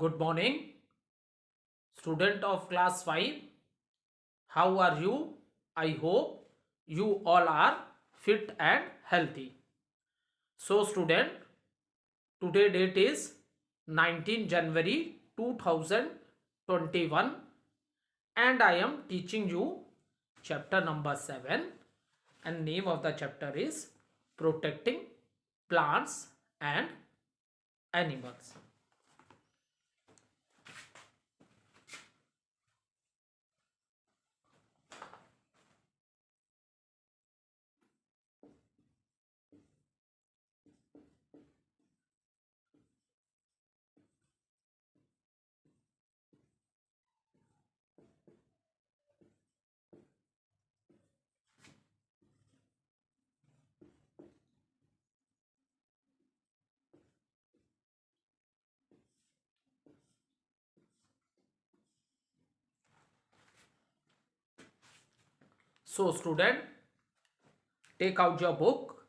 Good morning, student of class 5. How are you? I hope you all are fit and healthy. So, student, today date is 19 January 2021 and I am teaching you chapter number 7 and name of the chapter is Protecting Plants and Animals. So, student, take out your book,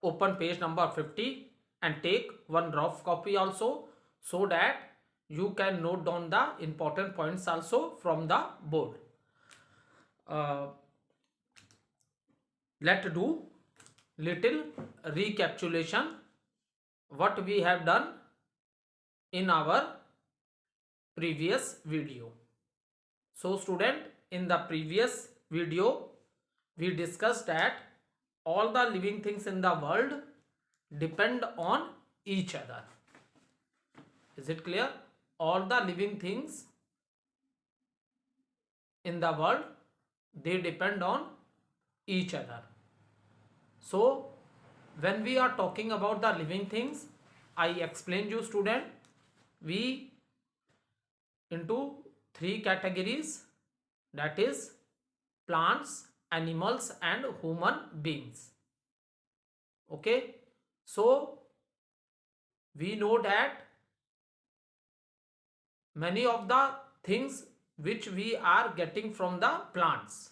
open page number 50 and take one rough copy also, so that you can note down the important points also from the board. Let's do little recapitulation what we have done in our previous video. So student, in the previous video we discussed that all the living things in the world depend on each other. Is it clear? All the living things in the world, they depend on each other. So when we are talking about the living things, I explained you student, we into three categories, that is plants, animals and human beings. Okay, so we know that many of the things which we are getting from the plants,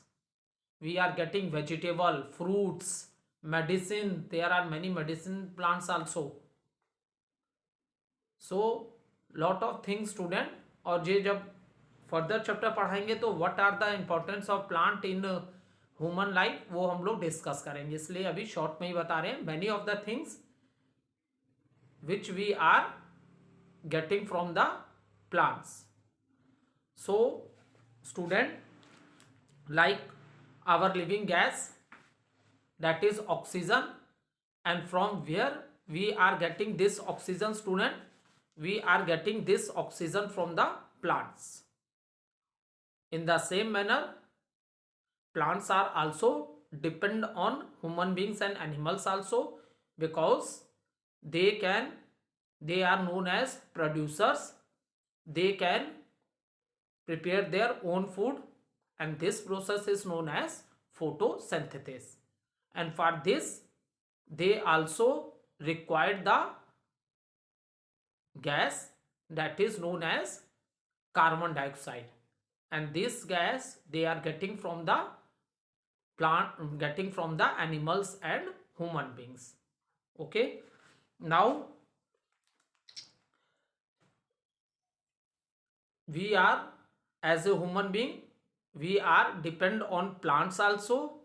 we are getting vegetable, fruits, medicine, there are many medicine plants also. So lot of things student, और ये जब further chapter पढ़ाएंगे तो what are the importance of plant in human life वो हम लोग discuss करेंगे, इसलिए अभी शॉर्ट में ही बता रहे हैं many of the things which we are getting from the plants. So student, like our living gas, that is oxygen, and from where we are getting this oxygen student, we are getting this oxygen from the plants. In the same manner, plants are also depend on human beings and animals also, because they are known as producers. They can prepare their own food, and this process is known as photosynthesis, and for this they also require the gas that is known as carbon dioxide, and this gas they are getting from the plant, getting from the animals and human beings. Okay, now we are, as a human being, we are depend on plants also,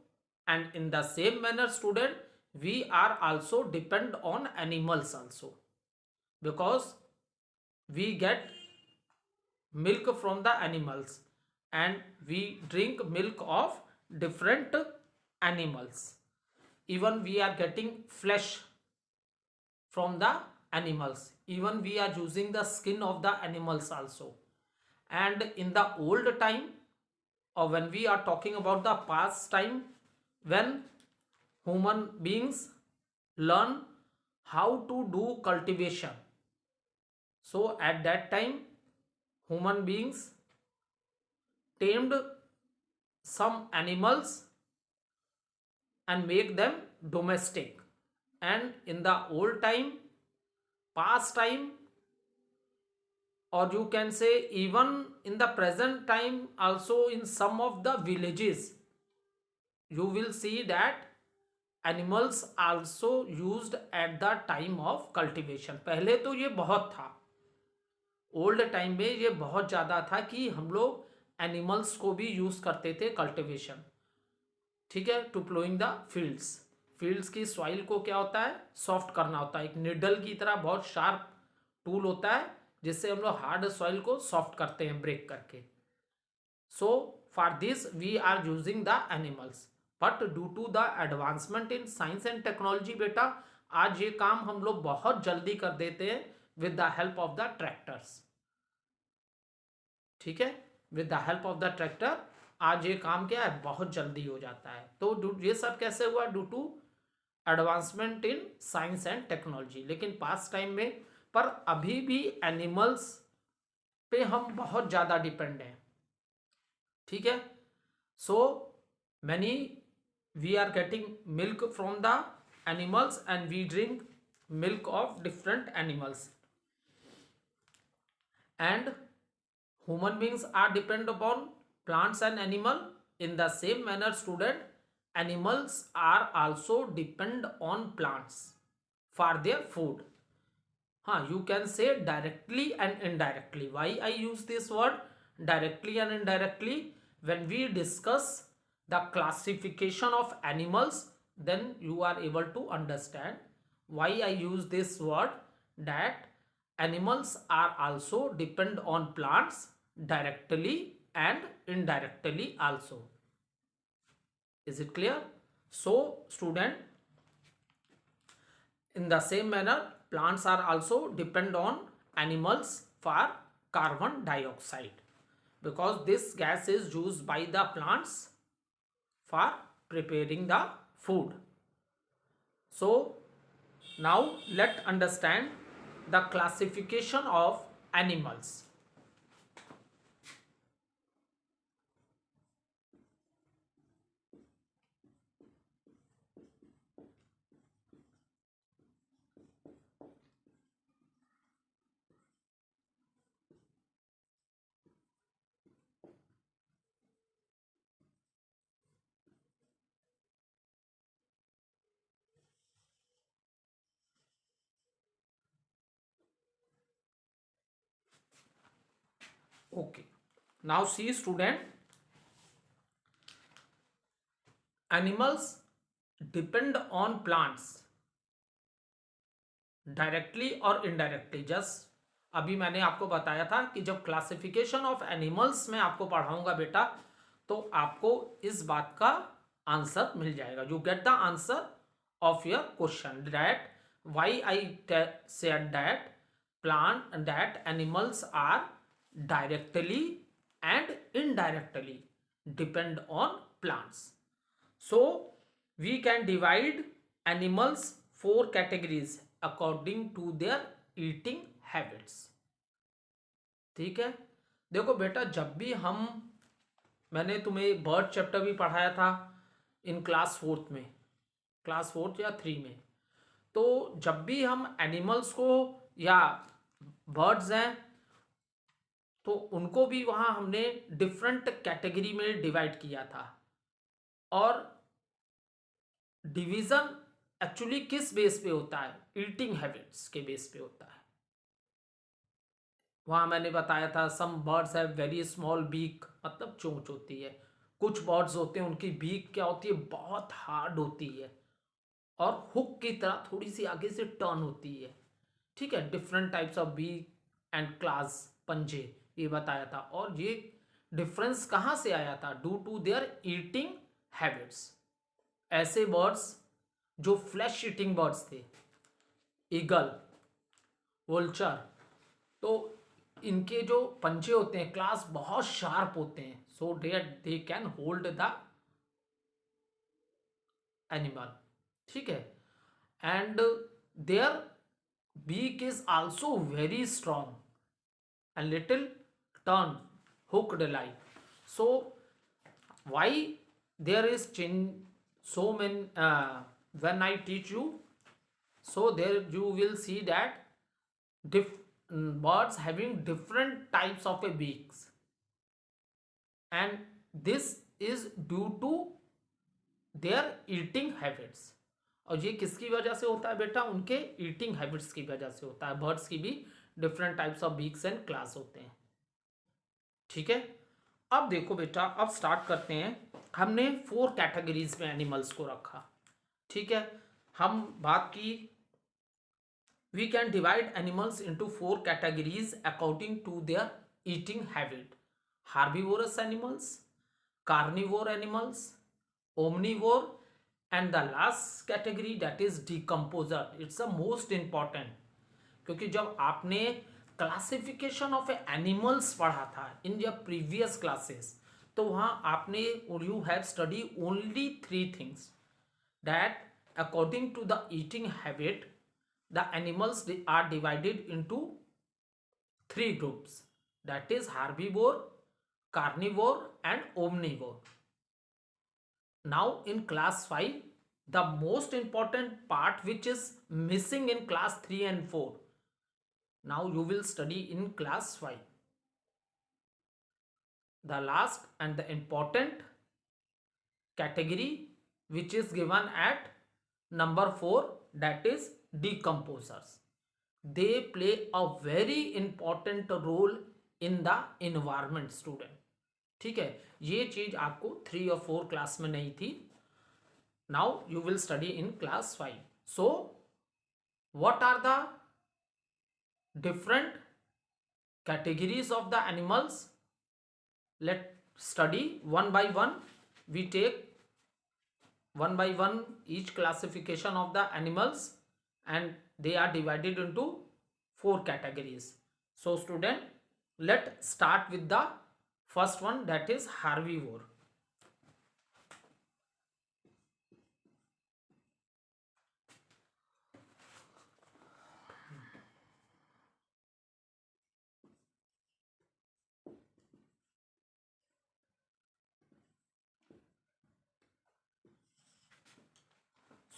and in the same manner student, we are also depend on animals also, because we get milk from the animals and we drink milk of different animals. Even we are getting flesh from the animals, even we are using the skin of the animals also. And in the old time, or when we are talking about the past time, when human beings learn how to do cultivation, so at that time human beings tamed some animals and make them domestic. And in the old time, past time, or you can say even in the present time also, in some of the villages you will see that animals also used at the time of cultivation. पहले तो ये बहुत था, old time में ये बहुत ज़्यादा था कि हम लोग एनिमल्स को भी यूज़ करते थे कल्टिवेशन, ठीक है, to ploughing the fields. Fields की सॉइल को क्या होता है, सॉफ्ट करना होता है। एक निडल की तरह बहुत शार्प टूल होता है जिससे हम लोग हार्ड सॉइल को सॉफ्ट करते हैं ब्रेक करके। So for this we are using the animals, but due to the advancement in science and technology बेटा, आज ये काम हम लोग बहुत जल्दी कर देते हैं with the help of the tractors, ठीक है। With the help of the tractor आज ये काम क्या है, बहुत जल्दी हो जाता है। तो ये सब कैसे हुआ, due to advancement in science and technology. लेकिन पास्ट टाइम में, पर अभी भी एनिमल्स पे हम बहुत ज़्यादा डिपेंड हैं, ठीक है। So many we are getting milk from the animals and we drink milk of different animals, and human beings are depend upon plants and animal. In the same manner student, animals are also depend on plants for their food. You can say directly and indirectly. Why I use this word directly and indirectly? When we discuss the classification of animals, then you are able to understand why I use this word, that animals are also depend on plants directly and indirectly also. Is it clear? So student, in the same manner, plants are also depend on animals for carbon dioxide, because this gas is used by the plants for preparing the food. So now let understand the classification of animals. Okay, now see student, animals depend on plants directly और indirectly. Just अभी मैंने आपको बताया था कि जब classification of animals में आपको पढ़ाऊंगा बेटा, तो आपको इस बात का आंसर मिल जाएगा। You get the answer of your question, that why I said that plant that animals are directly and indirectly depend on plants. So we can divide animals 4 categories according to their eating habits, ठीक है। देखो बेटा, जब भी मैंने तुम्हें bird chapter भी पढ़ाया था इन क्लास 4th में, क्लास 4th या 3 में। तो जब भी हम एनिमल्स को या बर्ड्स हैं तो उनको भी वहाँ हमने डिफरेंट कैटेगरी में डिवाइड किया था। और डिवीजन एक्चुअली किस बेस पे होता है, ईटिंग हैबिट्स के बेस पे होता है। वहां मैंने बताया था some birds have very small beak, मतलब चोंच होती है। कुछ बर्ड्स होते हैं उनकी बीक क्या होती है, बहुत हार्ड होती है और हुक की तरह थोड़ी सी आगे से टर्न होती है, ठीक है। Different types of beak and claws, पंजे, ये बताया था। और ये डिफरेंस कहाँ से आया था, due to their eating habits. ऐसे बर्ड्स जो फ्लैश ईटिंग बर्ड्स थे, ईगल, वोल्चर, तो इनके जो पंजे होते हैं क्लास बहुत शार्प होते हैं, so they can hold the animal, ठीक है। And their beak is also very strong and little turn hooked like. So why there is change so many when I teach you, so there you will see that birds having different types of a beaks, and this is due to their eating habits। और ये किसकी वजह से होता है बेटा, उनके eating habits की वजह से होता है। बर्ड्स की भी different types of beaks and class होते हैं। ठीक है, अब देखो बेटा, अब स्टार्ट करते हैं। हमने 4 कैटेगरीज में एनिमल्स को रखा। ठीक है, हम बात की we can divide animals into 4 categories according to their eating habit: herbivorous animals, carnivore animals, omnivore, and the last category, that is decomposer. It's the most important, क्योंकि जब आपने क्लासिफिकेशन ऑफ एनिमल्स पढ़ा था इन योर प्रीवियस क्लासेस, तो वहाँ आपने you have study only 3 things, that according to the eating habit the animals are divided into 3 groups, that is herbivore, carnivore, and omnivore. Now in class 5, the most important part which is missing in class 3 and 4, now you will study in class 5. The last and the important category which is given at number 4, that is decomposers. They play a very important role in the environment, student. ठीक है, ये चीज आपको 3 और 4 class में नहीं थी. Now you will study in class 5. So what are the different categories of the animals? Let's study one by one. We take one by one each classification of the animals, and they are divided into 4 categories. So student, let's start with the first one, that is herbivore.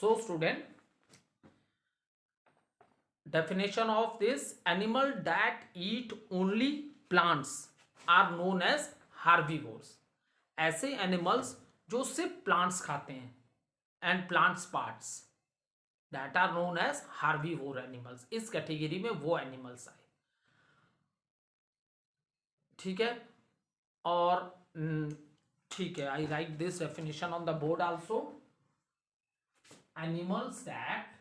So student, definition of this: animal that eat only plants are known as herbivores. ऐसे animals जो सिर्फ plants खाते हैं and plants parts, that are known as herbivore animals. इस category में वो animals आए. ठीक है, और ठीक है, I write this definition on the board also. Animals that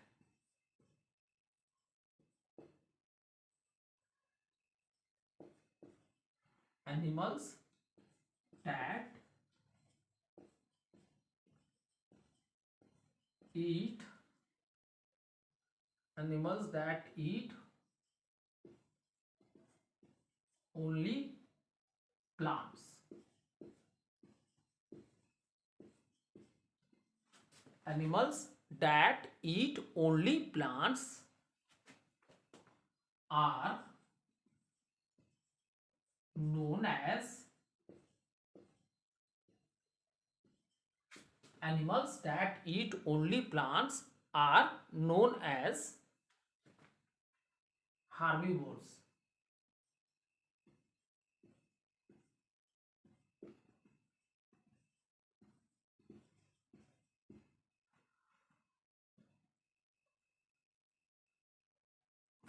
eat animals that eat only plants. Animals that eat only plants are known as animals that eat only plants are known as herbivores.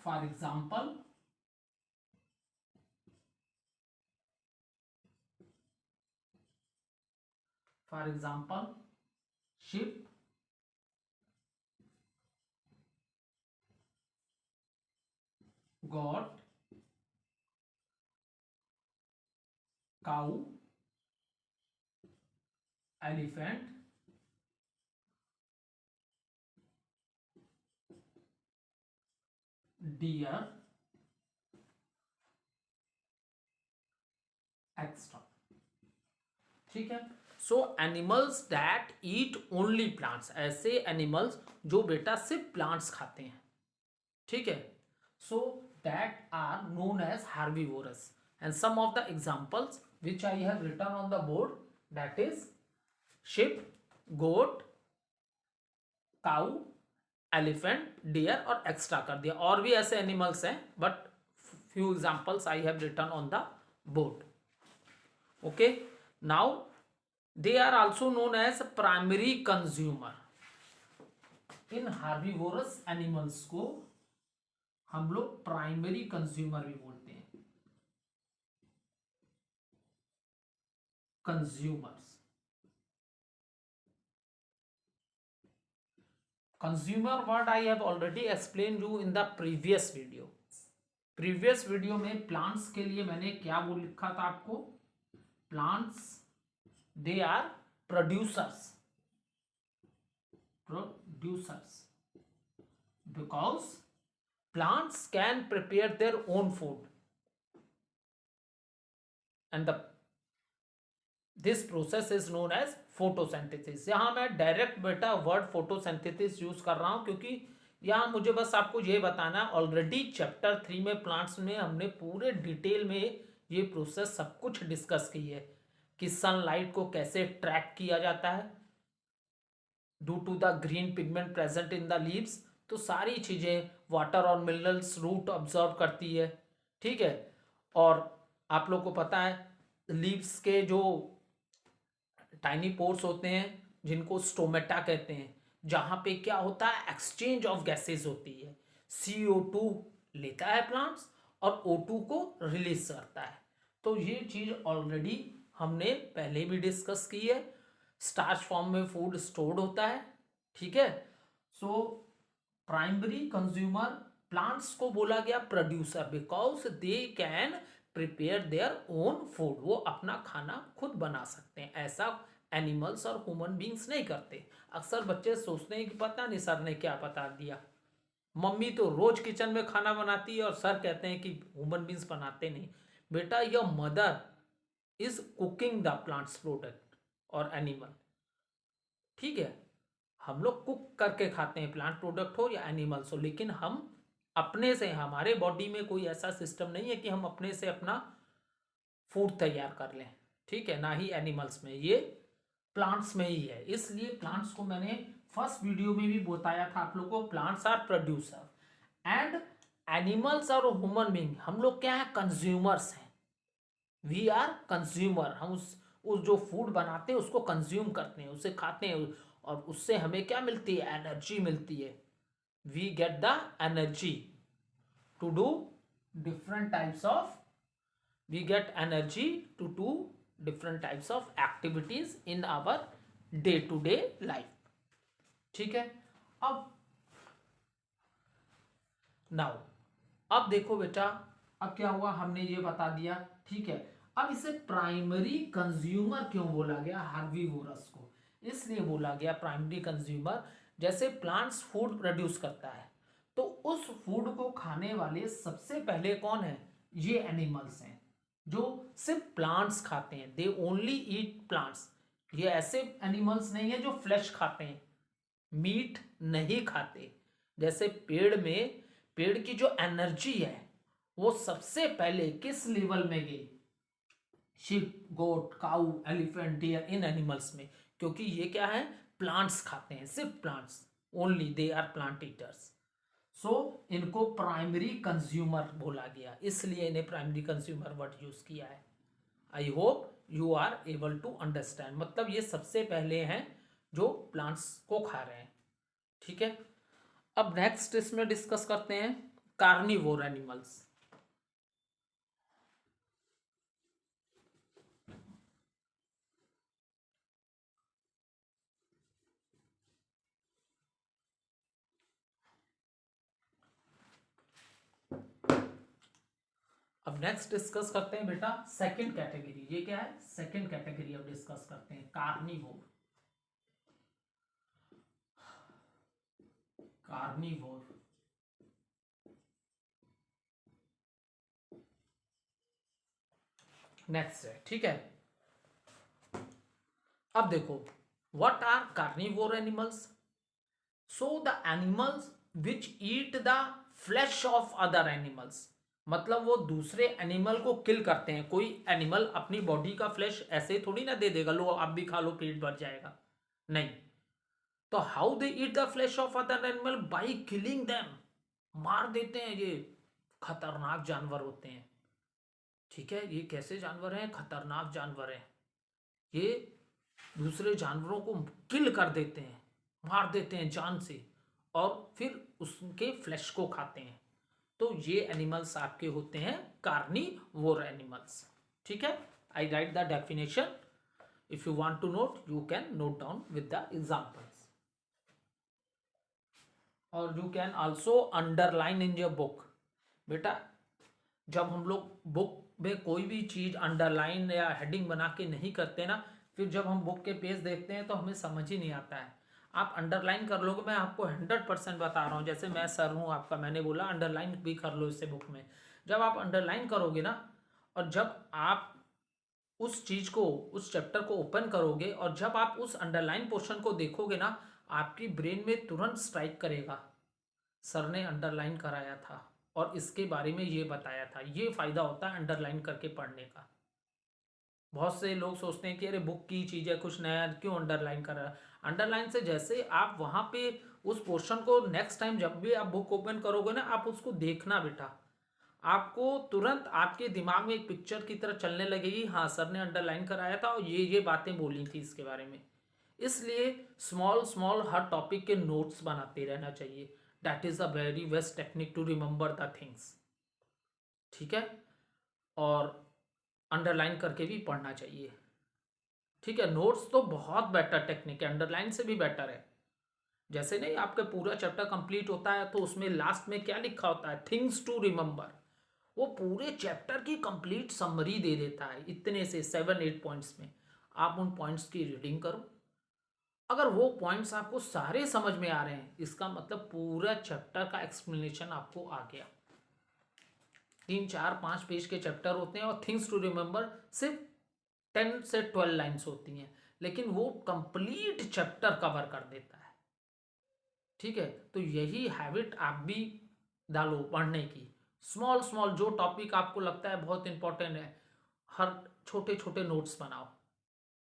For example, sheep, goat, cow, elephant, deer, etc. ठीक है, so animals that eat only plants, ऐसे animals जो बेटा सिर्फ plants खाते हैं. ठीक है, so that are known as herbivorous. And some of the examples which I have written on the board, that is sheep, goat, cow, elephant, deer और extra कर दिया. और भी ऐसे एनिमल्स हैं, but few examples I have written on the board. Okay, now they are also known as primary consumer. इन herbivorous animals को हम लोग प्राइमरी कंज्यूमर भी बोलते हैं, consumers. Consumer word I have already explain you in the previous video. Previous video में plants के लिए मैंने क्या वो लिखा था आपको, plants they are producers, producers because plants can prepare their own food and this process is known as photosynthesis। यहाँ मैं डायरेक्ट बेटा वर्ड फोटोसिंथेसिस यूज कर रहा हूँ क्योंकि यहाँ मुझे बस आपको ये बताना है, ऑलरेडी चैप्टर 3 में प्लांट्स में हमने पूरे डिटेल में ये प्रोसेस सब कुछ डिस्कस की है कि सनलाइट को कैसे ट्रैक किया जाता है due to the green pigment present in the leaves. तो सारी चीज़ें वाटर और मिनरल्स रूट ऑब्जर्व करती है, ठीक है। और आप लोग को पता है लीव्स के जो टाइनी पोर्स होते हैं जिनको स्टोमेटा कहते हैं, जहाँ पे क्या होता है एक्सचेंज ऑफ गैसेस होती है, CO2 लेता है प्लांट्स और O2 को रिलीज करता है। तो ये चीज़ ऑलरेडी हमने पहले भी डिस्कस की है। स्टार्च फॉर्म में फूड स्टोर्ड होता है, ठीक है। सो प्राइमरी कंज्यूमर प्लांट्स को बोला गया producer because they can prepare their own food, वो अपना खाना खुद बना सकते हैं, ऐसा एनिमल्स और ह्यूमन बींग्स नहीं करते। अक्सर बच्चे सोचते हैं कि पता नहीं सर ने क्या बता दिया, मम्मी तो रोज किचन में खाना बनाती है और सर कहते हैं कि ह्यूमन बींग्स बनाते नहीं। बेटा your mother is cooking the plants product और एनिमल, ठीक है। हम लोग कुक करके खाते हैं, प्लांट प्रोडक्ट हो या एनिमल्स हो, लेकिन हम अपने से, हमारे बॉडी में कोई ऐसा सिस्टम नहीं है कि हम अपने से अपना फूड तैयार कर लें, ठीक है, ना ही एनिमल्स में, ये प्लांट्स में ही है। इसलिए प्लांट्स को मैंने फर्स्ट वीडियो में भी बताया था आप लोग को, plants are producer and animals और ह्यूमन बीइंग हम लोग क्या है, कंज्यूमर्स हैं। वी आर कंज्यूमर, हम उस जो फूड बनाते हैं उसको कंज्यूम करते हैं, उसे खाते हैं और उससे हमें क्या मिलती है, एनर्जी मिलती है। We get the energy to do different types of, we get energy to do different types of activities in our day to day life, ठीक है। अब नाउ अब देखो बेटा, अब क्या हुआ, हमने ये बता दिया, ठीक है। अब इसे प्राइमरी कंज्यूमर क्यों बोला गया, हर्बीवोरस को इसलिए बोला गया प्राइमरी कंज्यूमर, जैसे प्लांट्स फूड प्रोड्यूस करता है तो उस फूड को खाने वाले सबसे पहले कौन है, ये एनिमल्स हैं जो सिर्फ प्लांट्स खाते हैं, दे ओनली ईट प्लांट्स। ये ऐसे एनिमल्स नहीं है जो फ्लैश खाते हैं, मीट नहीं खाते। जैसे पेड़ में, पेड़ की जो एनर्जी है वो सबसे पहले किस लेवल में गई, sheep, goat, cow, elephant, deer, इन एनिमल्स में, क्योंकि ये क्या है, प्लांट्स खाते हैं, सिर्फ plants, only they are plant eaters. So इनको प्राइमरी कंज्यूमर बोला गया, इसलिए इन्हें प्राइमरी कंज्यूमर वर्ड यूज किया है। I hope you are able to understand, मतलब ये सबसे पहले हैं जो प्लांट्स को खा रहे हैं, ठीक है। अब नेक्स्ट इसमें डिस्कस करते हैं कार्निवोर एनिमल्स। अब नेक्स्ट डिस्कस करते हैं बेटा सेकंड कैटेगरी, ये क्या है, सेकंड कैटेगरी अब डिस्कस करते हैं, कार्निवोर। कार्निवोर नेक्स्ट है, ठीक है। अब देखो what are carnivore animals, so the animals which eat the flesh of other animals, मतलब वो दूसरे एनिमल को किल करते हैं। कोई एनिमल अपनी बॉडी का फ्लैश ऐसे थोड़ी ना दे देगा, लो आप भी खा लो पेट भर जाएगा, नहीं। तो how they eat the flesh of other animal, by killing them, मार देते हैं। ये खतरनाक जानवर होते हैं, ठीक है। ये कैसे जानवर हैं, खतरनाक जानवर हैं, ये दूसरे जानवरों को किल कर देते हैं, मार देते हैं जान से, और फिर उसके फ्लैश को खाते हैं। तो ये एनिमल्स आपके होते हैं कार्निवोर एनिमल्स। ठीक है, I write the definition, if you want to note you can note down with the examples, और you can also underline in your book. बेटा जब हम लोग बुक में कोई भी चीज़ अंडरलाइन या हेडिंग बना के नहीं करते ना, फिर जब हम बुक के पेज देखते हैं तो हमें समझ ही नहीं आता है। आप अंडरलाइन कर लोगे, मैं आपको 100% बता रहा हूँ, जैसे मैं सर हूँ आपका, मैंने बोला अंडरलाइन भी कर लो इससे बुक में। जब आप अंडरलाइन करोगे ना, और जब आप उस चीज़ को, उस चैप्टर को ओपन करोगे, और जब आप उस अंडरलाइन पोर्शन को देखोगे ना, आपकी ब्रेन में तुरंत स्ट्राइक करेगा, सर ने अंडरलाइन कराया था और इसके बारे में ये बताया था। ये फ़ायदा होता है अंडरलाइन करके पढ़ने का। बहुत से लोग सोचते हैं कि अरे बुक की चीज़ है, कुछ नया क्यों अंडरलाइन कर रहा है। अंडरलाइन से जैसे आप वहाँ पे उस पोर्शन को नेक्स्ट टाइम जब भी आप बुक ओपन करोगे ना, आप उसको देखना बेटा, आपको तुरंत आपके दिमाग में एक पिक्चर की तरह चलने लगेगी, हाँ सर ने अंडरलाइन कराया था और ये बातें बोली थी इसके बारे में। इसलिए स्मॉल स्मॉल हर टॉपिक के नोट्स बनाते रहना चाहिए। That is a very best technique to remember the things. ठीक है, और अंडरलाइन करके भी पढ़ना चाहिए। ठीक है, नोट्स तो बहुत बेटर टेक्निक है, अंडरलाइन से भी बेटर है। जैसे नहीं आपका पूरा चैप्टर कंप्लीट होता है तो उसमें लास्ट में क्या लिखा होता है, थिंग्स टू रिमेंबर, वो पूरे चैप्टर की कंप्लीट समरी दे देता है इतने से 7-8 पॉइंट्स में। आप उन पॉइंट्स की रीडिंग करो, अगर वो पॉइंट्स आपको सारे समझ में आ रहे हैं, इसका मतलब पूरा चैप्टर का एक्सप्लेनेशन आपको आ गया। 3-4-5 पेज के चैप्टर होते हैं और थिंग्स टू रिमेंबर सिर्फ 10 से 12 लाइन्स होती हैं, लेकिन वो कंप्लीट चैप्टर कवर कर देता है। ठीक है, तो यही हैबिट आप भी डालो पढ़ने की। स्मॉल स्मॉल जो टॉपिक आपको लगता है बहुत इंपॉर्टेंट है, हर छोटे छोटे नोट्स बनाओ।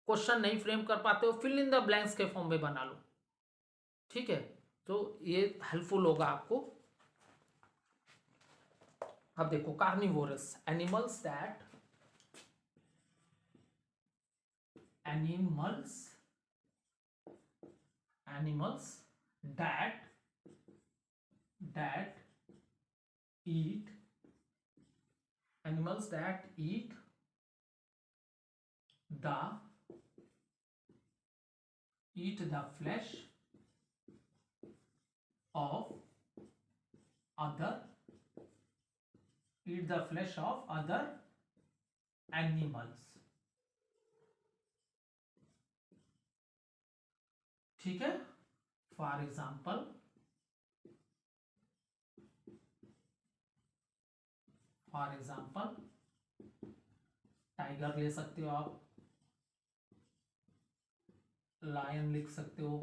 क्वेश्चन नहीं फ्रेम कर पाते हो, फिल इन द ब्लैंक्स के फॉर्म में बना लो। ठीक है, तो ये हेल्पफुल होगा आपको। अब देखो, carnivorous animals that animals animals that that eat animals that eat the flesh of other animals। ठीक है, फॉर एग्जाम्पल टाइगर ले सकते हो आप, लायन लिख सकते हो,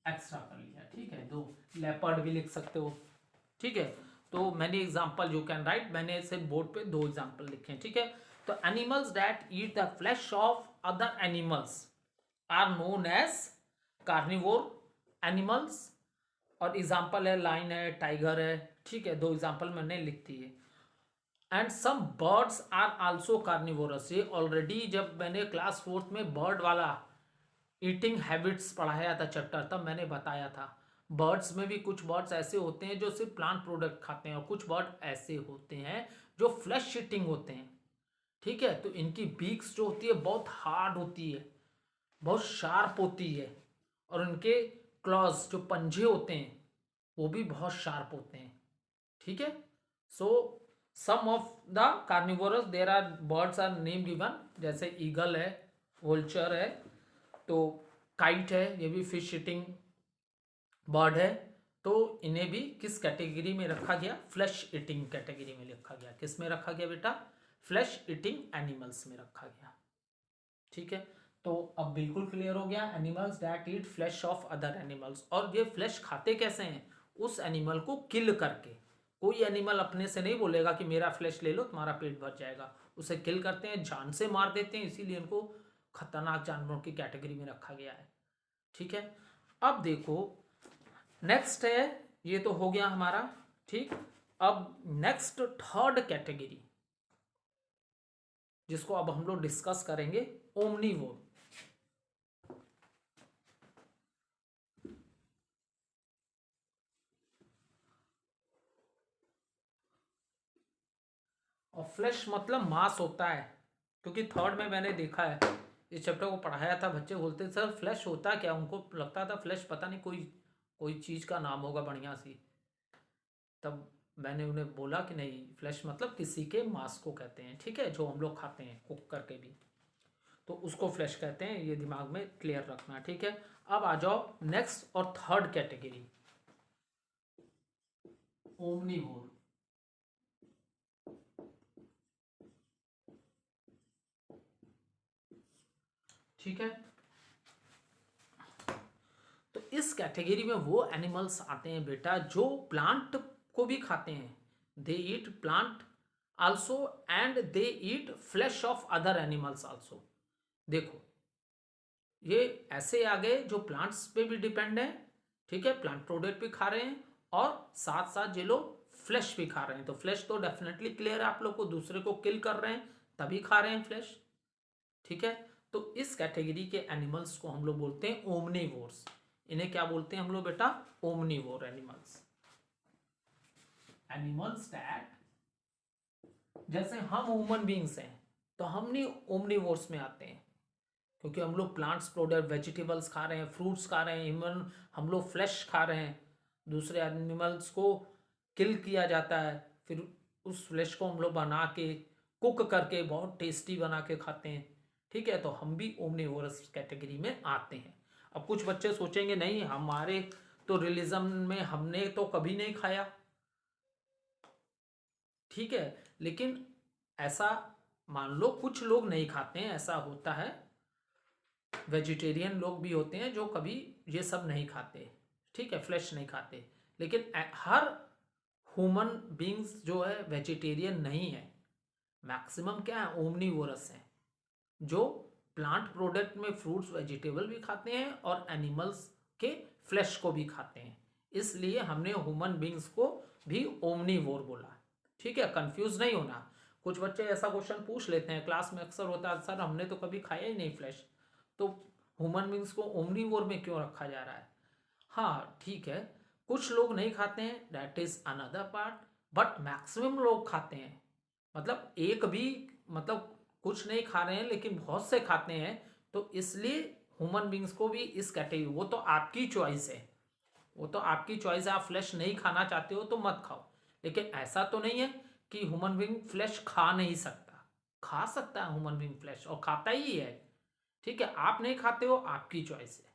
एक्स्ट्रा कर लिया। ठीक है, दो लेपर्ड भी लिख सकते हो। ठीक है, तो मैंने एग्जाम्पल यू कैन राइट, मैंने सिर्फ बोर्ड पे 2 एग्जाम्पल लिखे हैं। ठीक है, तो animals that eat the flesh of other animals are known as carnivore animals, और एग्जाम्पल है लाइन है, टाइगर है। ठीक है, 2 एग्जाम्पल मैंने लिख दिए। And some birds are also carnivorous, ये ऑलरेडी जब मैंने क्लास 4th में बर्ड वाला ईटिंग हैबिट्स पढ़ाया था चैप्टर, तब मैंने बताया था बर्ड्स में भी कुछ बर्ड्स ऐसे होते हैं जो सिर्फ प्लांट प्रोडक्ट खाते हैं, और कुछ बर्ड ऐसे होते हैं जो फ्लैश ईटिंग होते हैं। ठीक है, तो इनकी बीक्स जो होती है बहुत हार्ड होती है, बहुत शार्प होती है, और उनके क्लॉज जो पंजे होते हैं वो भी बहुत शार्प होते हैं। ठीक है, so some of the carnivorous there are birds are name given, जैसे ईगल है, वोल्चर है, तो काइट है, ये भी फिश ईटिंग बर्ड है। तो इन्हें भी किस कैटेगरी में रखा गया, फ्लैश ईटिंग कैटेगरी में रखा गया। किस में रखा गया बेटा, फ्लैश ईटिंग एनिमल्स में रखा गया। ठीक है, तो अब बिल्कुल क्लियर हो गया, animals that eat flesh of other animals. और ये फ्लैश खाते कैसे हैं, उस एनिमल को किल करके। कोई एनिमल अपने से नहीं बोलेगा कि मेरा फ्लैश ले लो तुम्हारा पेट भर जाएगा, उसे किल करते हैं, जान से मार देते हैं, इसीलिए इनको खतरनाक जानवरों की कैटेगरी में रखा गया है। ठीक है, अब देखो नेक्स्ट है, ये तो हो गया हमारा। ठीक, अब नेक्स्ट थर्ड कैटेगरी जिसको अब हम लोग डिस्कस करेंगे, ओमनीवोर। और फ्लैश मतलब मांस होता है, क्योंकि थर्ड में मैंने देखा है, इस चैप्टर को पढ़ाया था, बच्चे बोलते सर फ्लैश होता क्या, उनको लगता था फ्लैश पता नहीं कोई कोई चीज़ का नाम होगा बढ़िया सी। तब मैंने उन्हें बोला कि नहीं, फ्लैश मतलब किसी के मांस को कहते हैं, ठीक है, जो हम लोग खाते हैं कुक करके भी, तो उसको फ्लैश कहते हैं, ये दिमाग में क्लियर रखना, ठीक है। अब आ जाओ नेक्स्ट और थर्ड कैटेगरी, ओमनीवोर। ठीक है, तो इस कैटेगरी में वो एनिमल्स आते हैं बेटा जो प्लांट को भी खाते हैं, they eat plant also and they eat flesh of other animals also. देखो ये ऐसे आ गए जो प्लांट्स पे भी डिपेंड है, ठीक है, प्लांट प्रोडक्ट भी खा रहे हैं और साथ साथ ये लोग फ्लैश भी खा रहे हैं। तो फ्लैश तो डेफिनेटली क्लियर है आप लोग को, दूसरे को किल कर रहे हैं तभी खा रहे हैं फ्लैश, ठीक है। तो इस कैटेगरी के एनिमल्स को हम लोग बोलते हैं ओमनीवोर्स। इन्हें क्या बोलते हैं हम लोग बेटा, ओमनीवोर एनिमल्स। एनिमल्स दैट, जैसे हम ह्यूमन बींग्स हैं तो हम नहीं ओमनीवोर्स में आते हैं, क्योंकि हम लोग प्लांट्स प्रोडक्ट वेजिटेबल्स खा रहे हैं, फ्रूट्स खा रहे हैं, इवन हम लोग फ्लैश खा रहे हैं, दूसरे एनिमल्स को किल किया जाता है, फिर उस फ्लैश को हम लोग बना के कुक करके बहुत टेस्टी बना के खाते हैं, ठीक है। तो हम भी ओमनीवोरस कैटेगरी में आते हैं। अब कुछ बच्चे सोचेंगे नहीं हमारे तो रिलीजन में हमने तो कभी नहीं खाया, ठीक है, लेकिन ऐसा मान लो कुछ लोग नहीं खाते हैं, ऐसा होता है, वेजिटेरियन लोग भी होते हैं जो कभी ये सब नहीं खाते, ठीक है, फ्लैश नहीं खाते, लेकिन हर ह्यूमन बींग्स जो है वेजिटेरियन नहीं है, मैक्सिमम क्या है ओमनीवोरस है, जो प्लांट प्रोडक्ट में फ्रूट्स वेजिटेबल भी खाते हैं और एनिमल्स के फ्लैश को भी खाते हैं, इसलिए हमने ह्यूमन बींग्स को भी ओमनीवोर बोला, ठीक है। कंफ्यूज नहीं होना, कुछ बच्चे ऐसा क्वेश्चन पूछ लेते हैं क्लास में, अक्सर होता है सर हमने तो कभी खाया ही नहीं फ्लैश, तो ह्यूमन बींग्स को ओमनीवोर में क्यों रखा जा रहा है। हाँ ठीक है, कुछ लोग नहीं खाते हैं, that is another part, but maximum लोग खाते हैं, मतलब एक भी, मतलब कुछ नहीं खा रहे हैं लेकिन बहुत से खाते हैं, तो इसलिए ह्यूमन बींग्स को भी इस कैटेगरी, वो तो आपकी चॉइस है, वो तो आपकी चॉइस है, आप फ्लैश नहीं खाना चाहते हो तो मत खाओ, लेकिन ऐसा तो नहीं है कि ह्यूमन बींग फ्लैश खा नहीं सकता, खा सकता है ह्यूमन बींग फ्लैश और खाता ही है, ठीक है, आप नहीं खाते हो आपकी चॉइस है,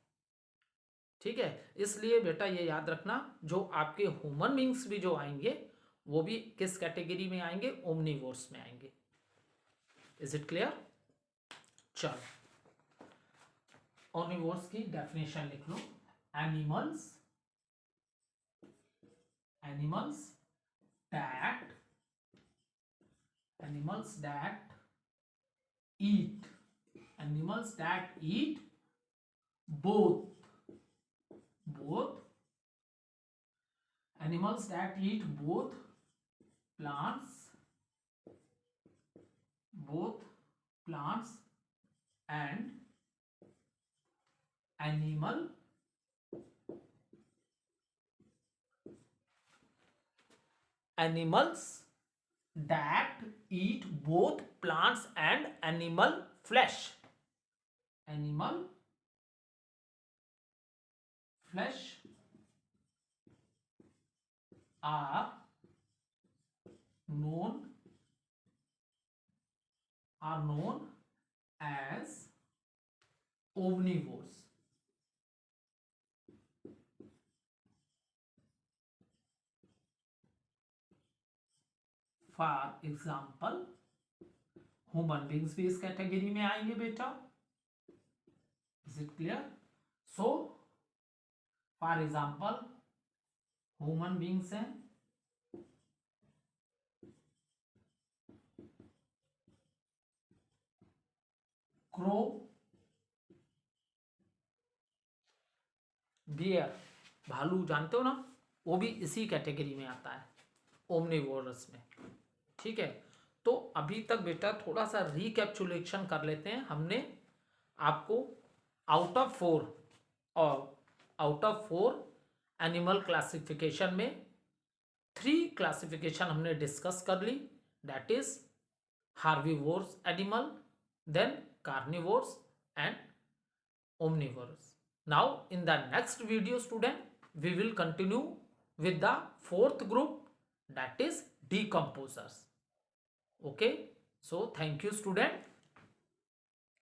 ठीक है। इसलिए बेटा ये याद रखना, जो आपके ह्यूमन बींग्स भी जो आएंगे वो भी किस कैटेगरी में आएंगे, ओमनीवोर्स में आएंगे। Is it clear. चलो ओमनीवोर्स की डेफिनेशन लिख लो, animals, animals that, animals that eat, animals that eat both, both animals that eat both plants, both plants and animal, animals that eat both plants and animal flesh, animal flesh are known, are known as omnivores. For example human beings भी इस category में आएंगे बेटा, is it clear. So for example human beings हैं, crow, beer, भालू जानते हो ना, वो भी इसी कैटेगरी में आता है, ओमनीवोरस में, ठीक है। तो अभी तक बेटा थोड़ा सा रिकैप्चुलेशन कर लेते हैं, हमने आपको आउट ऑफ 4 और आउट ऑफ 4 एनिमल क्लासिफिकेशन में 3 क्लासिफिकेशन हमने डिस्कस कर ली, that is herbivores animal, then carnivores and omnivores. Now in the next video student, we will continue with the fourth group, that is decomposers. Okay, so thank you student.